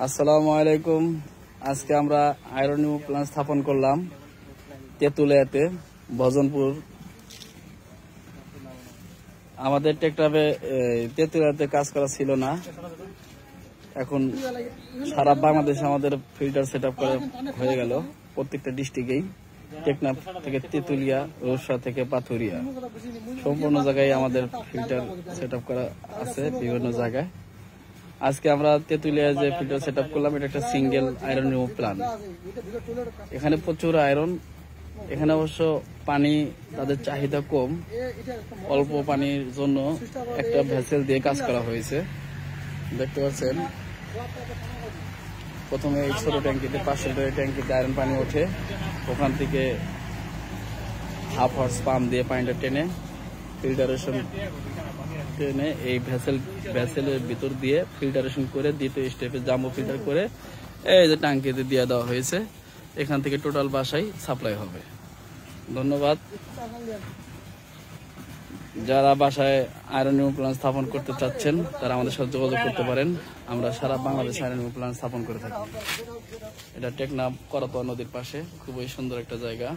আসসালামু আলাইকুম। আজকে আমরা আয়রন নিউ প্ল্যান্ট স্থাপন করলাম তেতুলিয়াতে, ভজনপুর। আমাদের টেকটাপে তেতুলিয়াতে কাজ করা ছিল না, এখন সারা বাংলাদেশে আমাদের ফিল্টার সেট আপ করা হয়ে গেল। প্রত্যেকটা ডিস্ট্রিক্টেই, টেকনাফ থেকে তেতুলিয়া, রৌসা থেকে পাথুরিয়া, সম্পূর্ণ জায়গায় আমাদের ফিল্টার সেট আপ করা আছে বিভিন্ন জায়গায়। আজকে আমরা তেতুলিয়া যে ফিল্টার সেট আপ করলাম, এটা একটা সিঙ্গেল আয়রন রিমুভ প্ল্যান্ট। এখানে প্রচুর আয়রন। এখানে অবশ্য পানি তাদের চাহিদা কম, অল্প পানির জন্য একটা ভেসেল দিয়ে কাজ করা হয়েছে। দেখতে পাচ্ছেন, প্রথমে এই ছোট ট্যাঙ্কিতে 500 লিটারের ট্যাঙ্কিতে আয়রন পানি ওঠে। ওখান থেকে হাফ হর্স পাম্প দিয়ে পানিটা টেনে ফিল্টারেশন টেনে এই ভেসেলের ভিতর দিয়ে ফিল্টারেশন করে দ্বিতীয় স্টেপে জাম্বো ফিল্টার করে এই যে ট্যাঙ্কিতে দিয়ে দেওয়া হয়েছে। এখান থেকে টোটাল বাসায় সাপ্লাই হবে। ধন্যবাদ। যারা বাসায় আয়রন রিমুভ প্ল্যান্ট স্থাপন করতে চাচ্ছেন তারা আমাদের সাথে যোগাযোগ করতে পারেন। আমরা সারা বাংলাদেশে আয়রন রিমুভ প্ল্যান্ট স্থাপন করে থাকি। এটা টেকনাফ করতোয়া নদীর পাশে, খুবই সুন্দর একটা জায়গা।